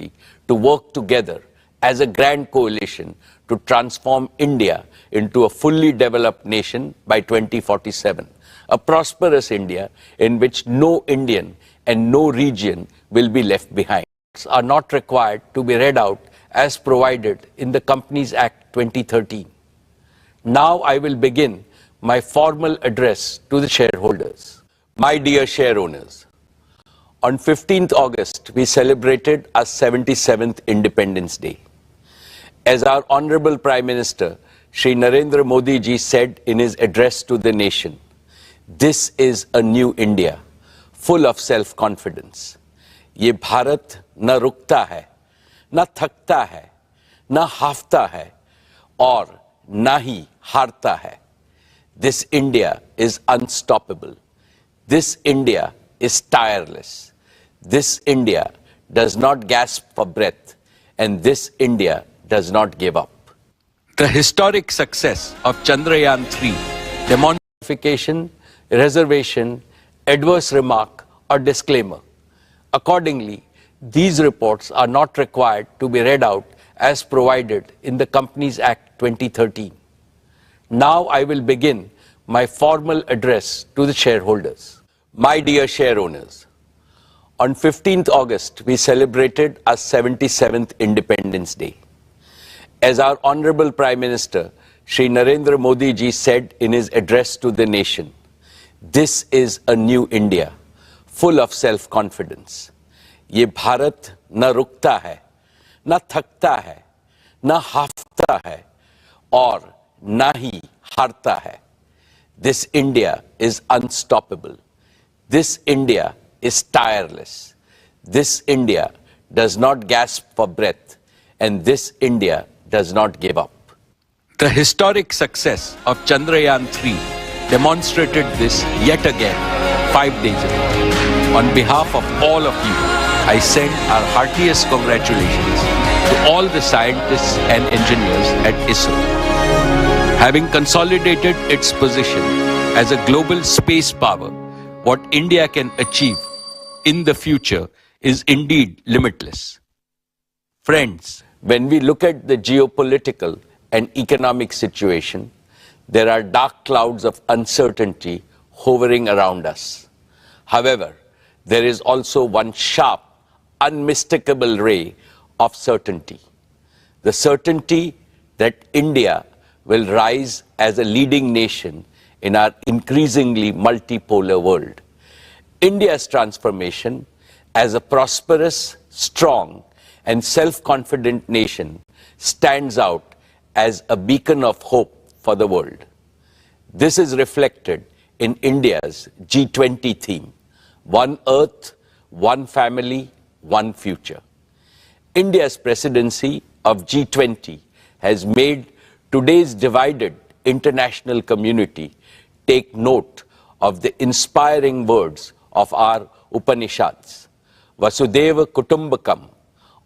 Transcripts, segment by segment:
community to work together as a grand coalition to transform India into a fully developed nation by 2047, a prosperous India in which no Indian and no region will be left behind. Are not required to be read out as provided in the Companies Act 2013. Now I will begin my formal address to the shareholders. My dear share owners, on 15th August, we celebrated our 77th Independence Day. As our Honorable Prime Minister, Shri Narendra Modi ji said in his address to the nation, this is a new India, full of self-confidence. ये भारत न रुकता है, न थकता है, न हाफता है, और न ही हारता है. This India is unstoppable. This India is tireless. This India does not gasp for breath, and this India does not give up. The historic success of Chandrayaan-3 demonstration, reservation, adverse remark, or disclaimer. Accordingly, these reports are not required to be read out as provided in the Companies Act 2013. Now I will begin my formal address to the shareholders. My dear share owners, on 15th August, we celebrated our 77th Independence Day. As our Honorable Prime Minister, Shri Narendra Modi ji said in his address to the nation, this is a new India, full of self-confidence. ये भारत न रुकता है, न थकता है, न हाफता है, और न ही हारता है. This India is unstoppable. This India is tireless. This India does not gasp for breath, and this India does not give up. The historic success of Chandrayaan-3 demonstrated this yet again 5 days ago. On behalf of all of you, I send our heartiest congratulations to all the scientists and engineers at ISRO. Having consolidated its position as a global space power, what India can achieve in the future is indeed limitless. Friends, when we look at the geopolitical and economic situation, there are dark clouds of uncertainty hovering around us. However, there is also one sharp, unmistakable ray of certainty. The certainty that India will rise as a leading nation in our increasingly multipolar world. India's transformation as a prosperous, strong, and self-confident nation stands out as a beacon of hope for the world. This is reflected in India's G20 theme, One Earth, One Family, One Future. India's presidency of G20 has made today's divided international community take note of the inspiring words of our Upanishads. Vasudeva Kutumbakam,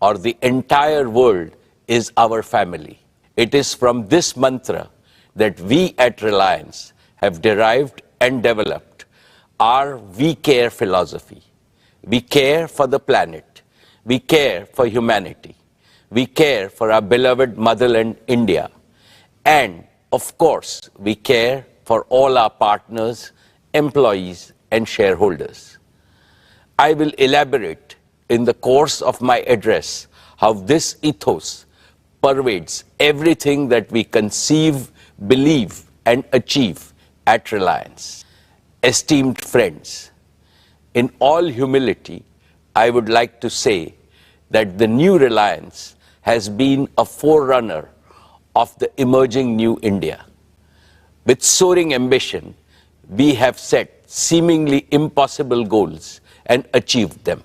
or the entire world is our family. It is from this mantra that we at Reliance have derived and developed our We Care philosophy. We care for the planet. We care for humanity. We care for our beloved motherland, India. And, of course, we care for all our partners, employees, and shareholders. I will elaborate in the course of my address how this ethos pervades everything that we conceive, believe, and achieve at Reliance. Esteemed friends, in all humility, I would like to say that the new Reliance has been a forerunner of the emerging new India. With soaring ambition, we have set seemingly impossible goals and achieved them.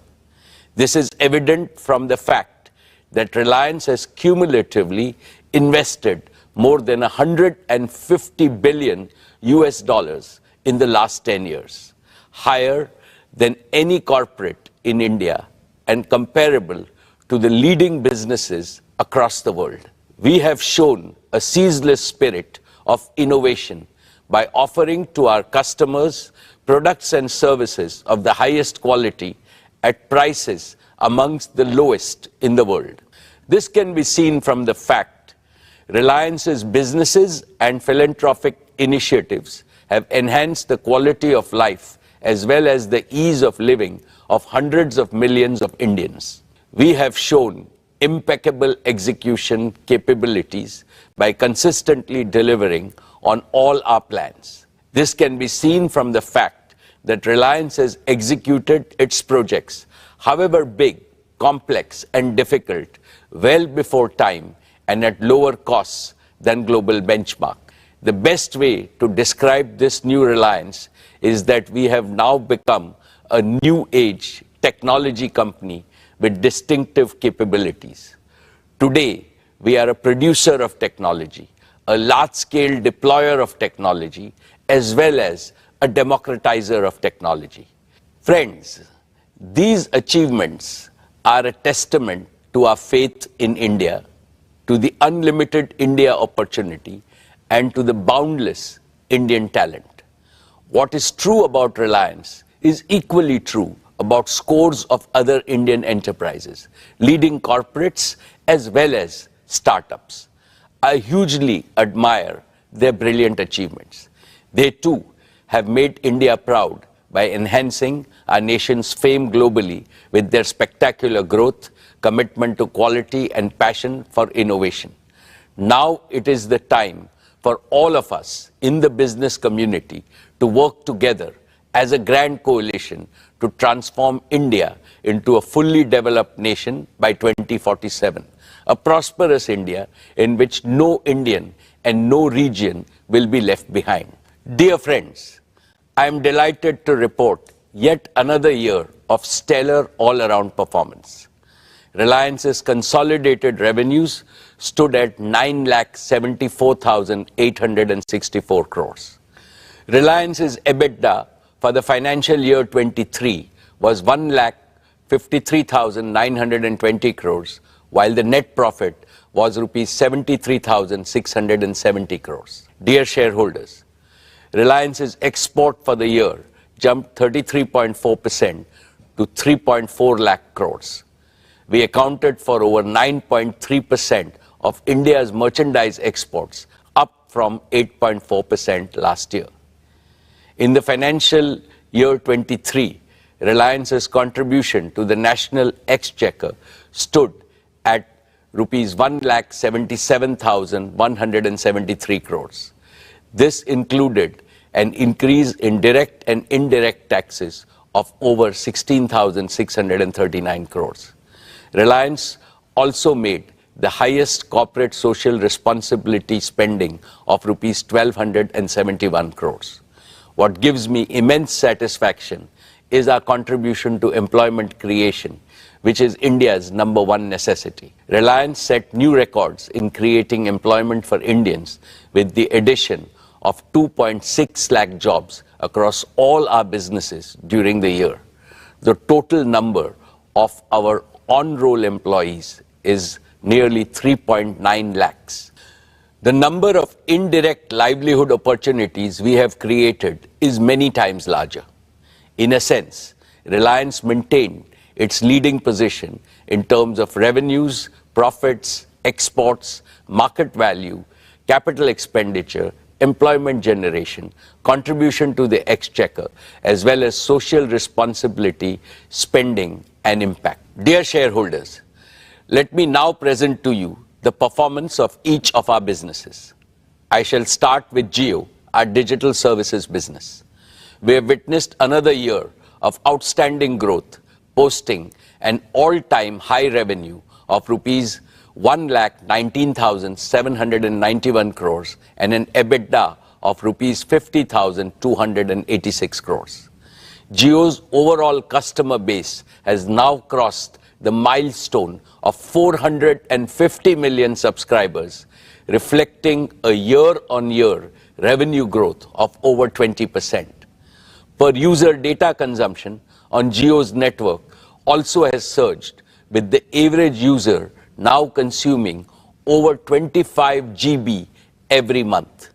This is evident from the fact that Reliance has cumulatively invested more than $150 billion in the last 10 years, higher than any corporate in India and comparable to the leading businesses across the world. We have shown a ceaseless spirit of innovation by offering to our customers products and services of the highest quality at prices amongst the lowest in the world. This can be seen from the fact Reliance's businesses and philanthropic initiatives have enhanced the quality of life as well as the ease of living of hundreds of millions of Indians. We have shown impeccable execution capabilities by consistently delivering on all our plans. This can be seen from the fact that Reliance has executed its projects, however big, complex and difficult, well before time and at lower costs than global benchmark. The best way to describe this new Reliance is that we have now become a new age technology company with distinctive capabilities. Today, we are a producer of technology, a large-scale deployer of technology, as well as a democratizer of technology. Friends, these achievements are a testament to our faith in India, to the unlimited India opportunity, and to the boundless Indian talent. What is true about Reliance is equally true about scores of other Indian enterprises, leading corporates as well as startups. I hugely admire their brilliant achievements. They too have made India proud by enhancing our nation's fame globally with their spectacular growth, commitment to quality and passion for innovation. Now it is the time for all of us in the business community to work together as a grand coalition to transform India into a fully developed nation by 2047, a prosperous India in which no Indian and no region will be left behind. Dear friends, I am delighted to report yet another year of stellar all-around performance. Reliance's consolidated revenues stood at 9,74,864 crores. Reliance's EBITDA for the financial year 23 was 1,53,920 crores, while the net profit was rupees 73,670 crores. Dear shareholders, Reliance's export for the year jumped 33.4% to 3.4 lakh crores. We accounted for over 9.3% of India's merchandise exports, up from 8.4% last year. In the financial year 23, Reliance's contribution to the national exchequer stood at rupees 1,77,173 crores. This included an increase in direct and indirect taxes of over 16,639 crores. Reliance also made the highest corporate social responsibility spending of rupees 1,271 crores. What gives me immense satisfaction is our contribution to employment creation, which is India's #1 necessity. Reliance set new records in creating employment for Indians with the addition of 2.6 lakh jobs across all our businesses during the year. The total number of our on-roll employees is nearly 3.9 lakhs. The number of indirect livelihood opportunities we have created is many times larger. In a sense, Reliance maintained its leading position in terms of revenues, profits, exports, market value, capital expenditure, employment generation, contribution to the exchequer, as well as social responsibility, spending, and impact. Dear shareholders, let me now present to you the performance of each of our businesses. I shall start with Jio, our digital services business. We have witnessed another year of outstanding growth, posting an all-time high revenue of rupees 1,19,791 crores and an EBITDA of rupees 50,286 crores. Jio's overall customer base has now crossed the milestone of 450 million subscribers, reflecting a year-on-year revenue growth of over 20%. Per user data consumption on Jio's network also has surged, with the average user now consuming over 25 GB every month.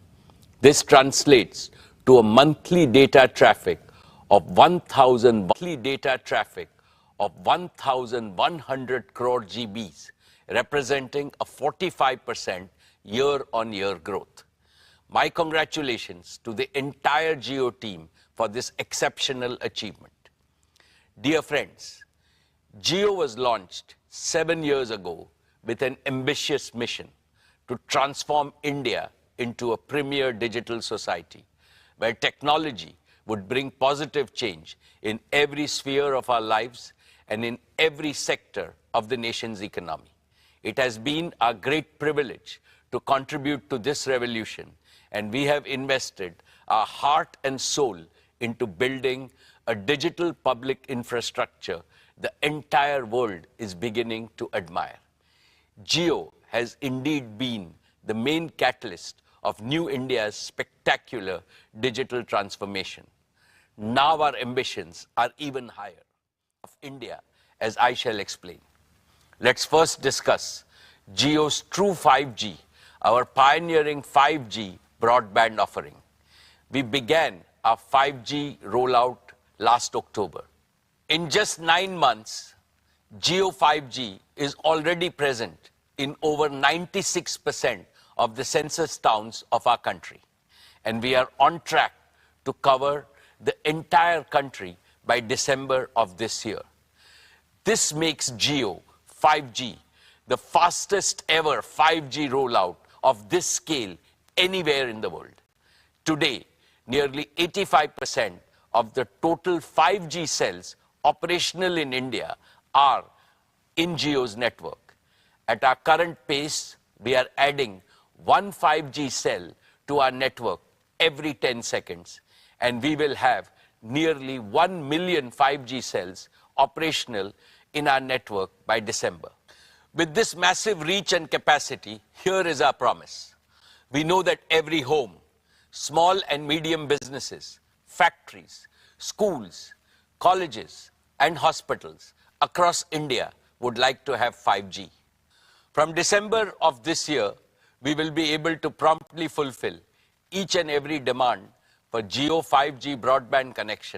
This translates to a monthly data traffic of 1,000 of 1,100 crore GBs, representing a 45% year-on-year growth. My congratulations to the entire Jio team for this exceptional achievement. Dear friends, Jio was launched 7 years ago with an ambitious mission to transform India into a premier digital society, where technology would bring positive change in every sphere of our lives and in every sector of the nation's economy. It has been our great privilege to contribute to this revolution, and we have invested our heart and soul into building a digital public infrastructure the entire world is beginning to admire. Jio has indeed been the main catalyst of New India's spectacular digital transformation. Now our ambitions are even higher of India, as I shall explain. Let's first discuss Jio's True 5G, our pioneering 5G broadband offering. We began our 5G rollout last October. In just 9 months, Jio 5G is already present in over 96% of the census towns of our country, and we are on track to cover the entire country by December of this year. This makes Jio 5G the fastest ever 5G rollout of this scale anywhere in the world. Today, nearly 85% of the total 5G cells operational in India are in Jio's network. At our current pace, we are adding one 5G cell to our network every 10 seconds, and we will have nearly 1 million 5G cells operational in our network by December. With this massive reach and capacity, here is our promise. We know that every home, small and medium businesses, factories, schools, colleges, and hospitals across India would like to have 5G. From December of this year, we will be able to promptly fulfill each and every demand for Jio 5G broadband connection